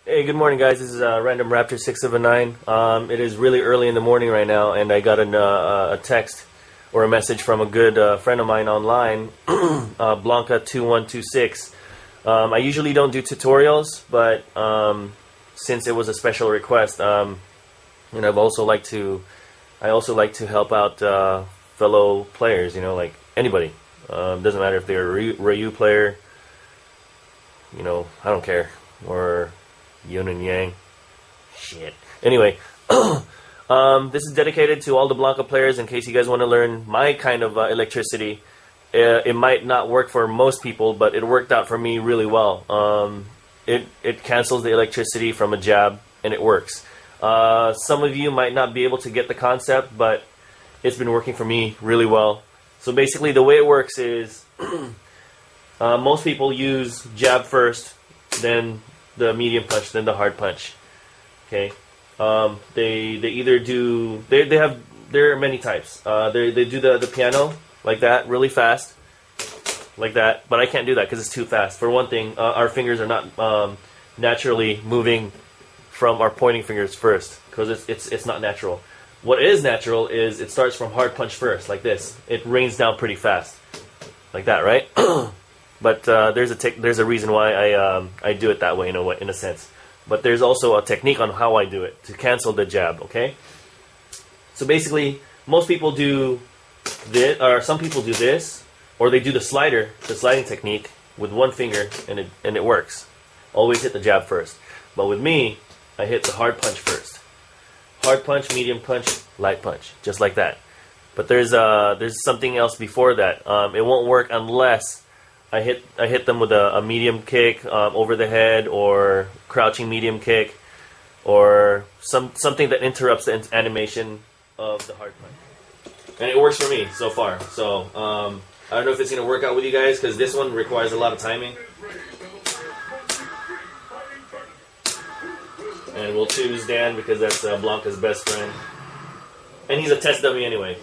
Hey, good morning, guys. This is Random Raptor 679. It is really early in the morning right now, and I got a text or a message from a good friend of mine online, Blanka2126. I usually don't do tutorials, but since it was a special request, and I also like to help out fellow players. You know, like anybody. Doesn't matter if they're a Ryu player. You know, I don't care. Or yin and yang. Shit. Anyway, this is dedicated to all the Blanka players in case you guys want to learn my kind of electricity. It might not work for most people, but it worked out for me really well. It cancels the electricity from a jab, and it works. Some of you might not be able to get the concept, but it's been working for me really well. So basically the way it works is most people use jab first, then the medium punch, then the hard punch. Okay, they either do there are many types. They do the piano like that, really fast, like that. But I can't do that because it's too fast. For one thing, our fingers are not naturally moving from our pointing fingers first because it's not natural. What is natural is it starts from hard punch first, like this. It rains down pretty fast, like that, right? But there's a reason why I do it that way in a sense. But there's also a technique on how I do it to cancel the jab. Okay. So basically, most people do this, or some people do this, or they do the sliding technique with one finger, and it works. Always hit the jab first. But with me, I hit the hard punch first. Hard punch, medium punch, light punch, just like that. But there's something else before that. It won't work unless I hit them with a medium kick over the head, or crouching medium kick, or something that interrupts the animation of the hard punch. And it works for me so far. So I don't know if it's gonna work out with you guys because this one requires a lot of timing. And we'll choose Dan because that's Blanka's best friend, and he's a test dummy anyway.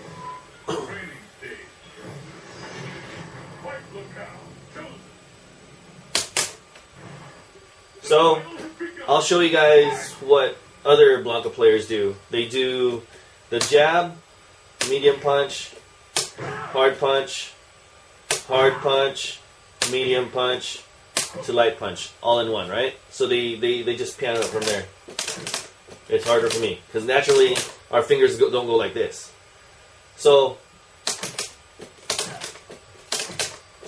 So, I'll show you guys what other Blanka players do. They do the jab, medium punch, hard punch, medium punch, to light punch, all in one, right? So they just piano it from there. It's harder for me, because naturally our fingers don't go like this. So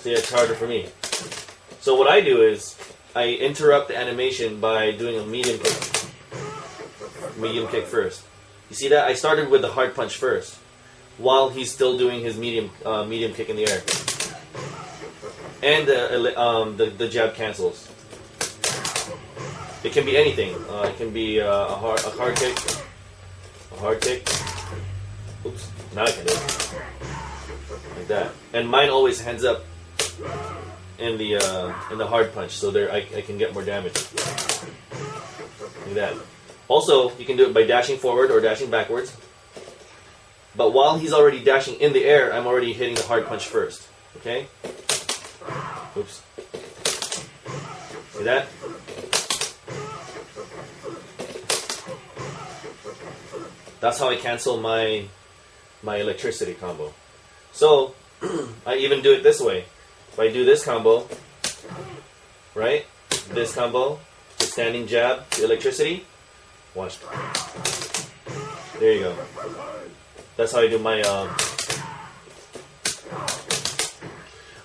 yeah, it's harder for me. So what I do is, I interrupt the animation by doing a medium kick. Medium kick first. You see that? I started with the hard punch first, while he's still doing his medium kick in the air. And the jab cancels. It can be anything. It can be a hard kick, a hard kick. Oops! Now I can do it like that. And mine always hands up in the hard punch, so there I can get more damage. Like that. Also, you can do it by dashing forward or dashing backwards. But while he's already dashing in the air, I'm already hitting the hard punch first. Okay? Oops. See that? That's how I cancel my electricity combo. So I even do it this way. If I do this combo, right? This combo, the standing jab, the electricity. Watch. There you go. That's how I do my.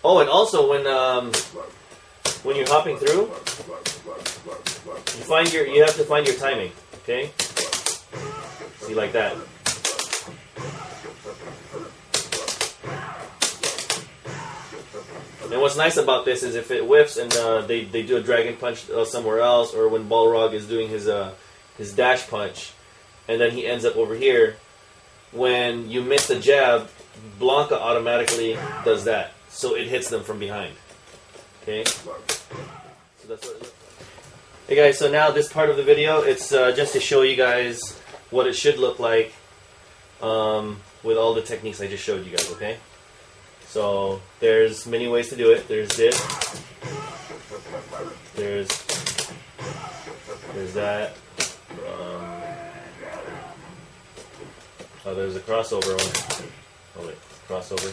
Oh, and also when you're hopping through, you have to find your timing. Okay. See, like that. And what's nice about this is if it whiffs and they do a dragon punch somewhere else, or when Balrog is doing his dash punch, and then he ends up over here, when you miss the jab, Blanka automatically does that, so it hits them from behind. Okay. So that's what it looks like. Hey guys, so now this part of the video, it's just to show you guys what it should look like with all the techniques I just showed you guys. Okay. So there's many ways to do it. There's this. There's There's that. Oh, there's a crossover one. Oh wait, crossover.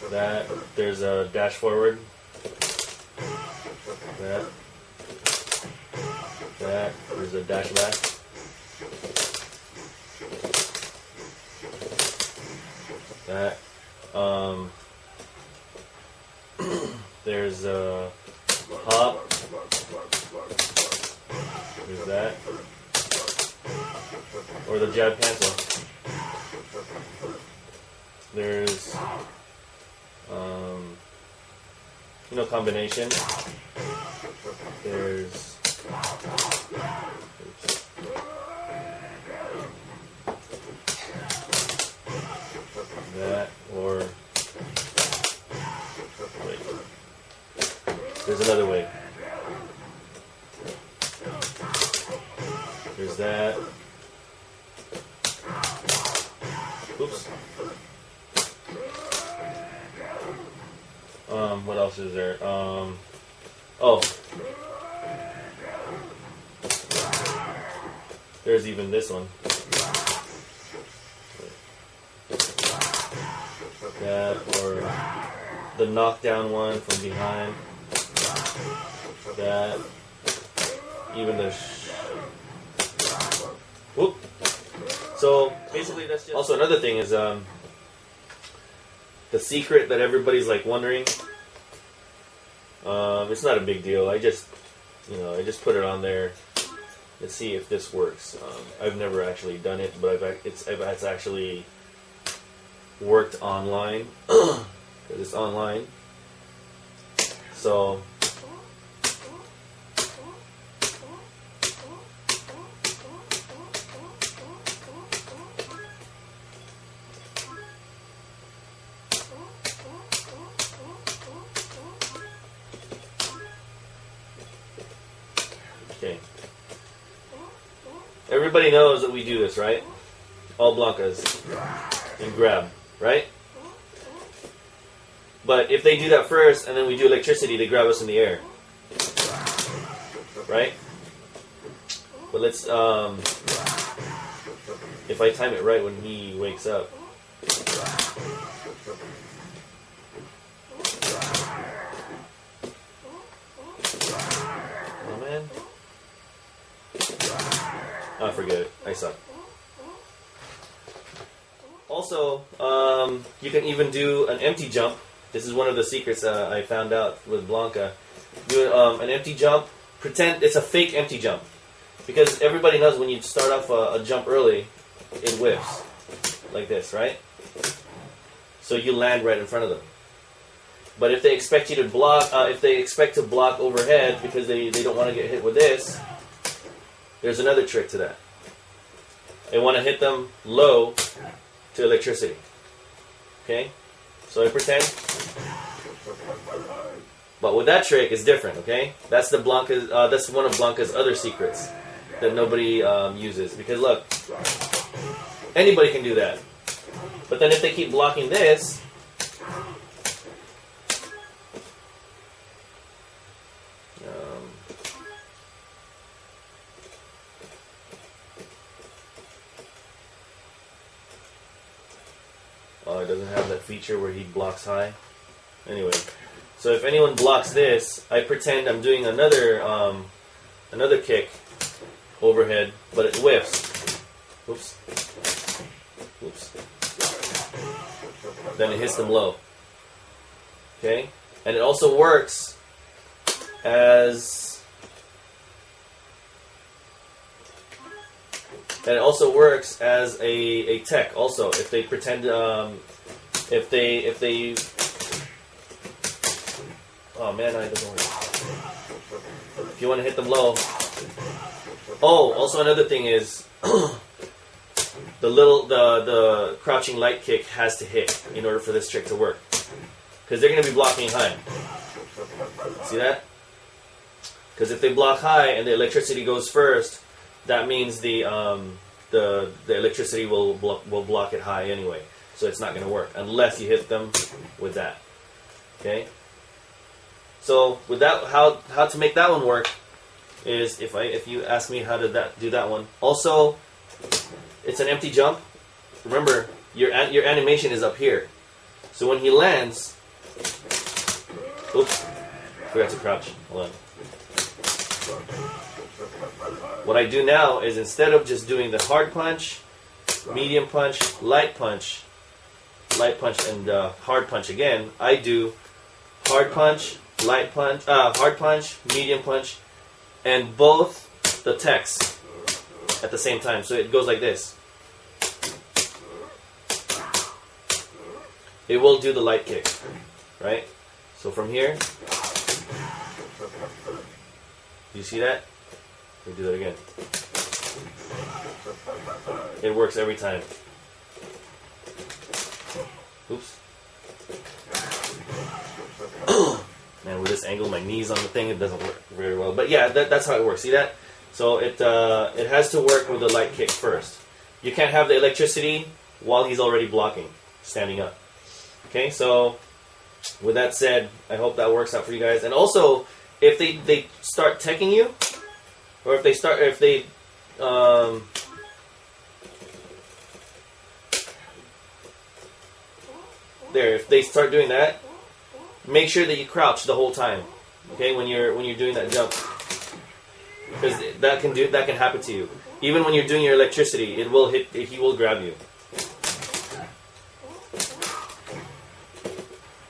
That. There's a dash forward. That. That. There's a dash back. That. There's a hop. There's that. Or the jab cancel. There's combination. There's that, or wait, there's another way. There's that. Oops. What else is there? Oh. There's even this one. That, or the knockdown one from behind. That. Even the whoop. So basically that's just also another thing is the secret that everybody's like wondering. It's not a big deal. I just put it on there to see if this works. I've never actually done it, but it's actually worked online because it's online. So okay. Everybody knows that we do this, right? All Blankas and grab, right? But if they do that first and then we do electricity, they grab us in the air, right? But let's, if I time it right when he wakes up. Oh man. Oh, forget it. I suck. Also, you can even do an empty jump. This is one of the secrets I found out with Blanka. Do an empty jump. Pretend it's a fake empty jump. Because everybody knows when you start off a jump early, it whiffs. Like this, right? So you land right in front of them. But if they expect you to block, if they expect to block overhead because they don't want to get hit with this, there's another trick to that. They want to hit them low to electricity. Okay? So I pretend. But with that trick, it's different, okay? That's the Blanka's. That's one of Blanka's other secrets that nobody uses. Because look, anybody can do that. But then if they keep blocking this, oh, it doesn't have that feature where he blocks high. Anyway, so if anyone blocks this, I pretend I'm doing another another kick overhead, but it whiffs. Oops. Oops. Then it hits them low. Okay? And it also works as a tech also. If they pretend if they oh man, I don't know. If you want to hit them low. Oh, also another thing is the crouching light kick has to hit in order for this trick to work. Because they're going to be blocking high. See that? Because if they block high and the electricity goes first, that means the electricity will block it high anyway. So it's not going to work unless you hit them with that. Okay? So with that, how to make that one work is if you ask me how to do that one. Also, it's an empty jump. Remember, your animation is up here. So when he lands, oops, forgot to crouch. Hold on. What I do now is instead of just doing the hard punch, medium punch, light punch, and hard punch again, I do hard punch, light punch, hard punch, medium punch, and both the text at the same time. So it goes like this. It will do the light kick, right? So from here, do you see that? Let me do that again. It works every time. Oops. Man, with this angle, my knees on the thing, it doesn't work very well. But yeah, that's how it works. See that? So it has to work with the light kick first. You can't have the electricity while he's already blocking, standing up. Okay, so with that said, I hope that works out for you guys. And also, if they start teching you, or if they start doing that, make sure that you crouch the whole time. Okay, when you're doing that jump, because that can happen to you. Even when you're doing your electricity, he will grab you.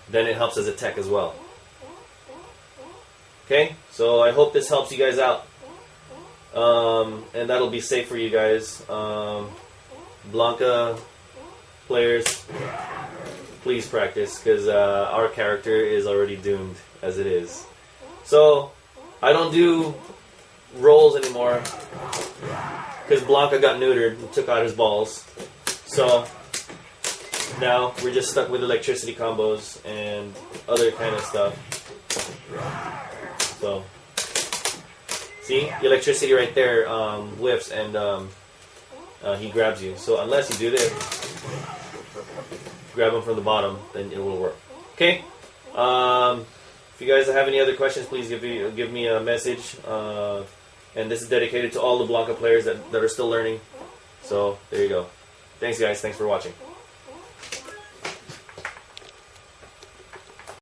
Then it helps as a tech as well. Okay, so I hope this helps you guys out. And that'll be safe for you guys. Blanka Players, please practice, because our character is already doomed as it is. So I don't do rolls anymore because Blanka got neutered and took out his balls. So now we're just stuck with electricity combos and other kind of stuff. So see, the electricity right there whiffs and he grabs you. So unless you do this, grab him from the bottom, then it will work. Okay. If you guys have any other questions, please give me a message. And this is dedicated to all the Blanka players that are still learning. So there you go. Thanks, guys. Thanks for watching.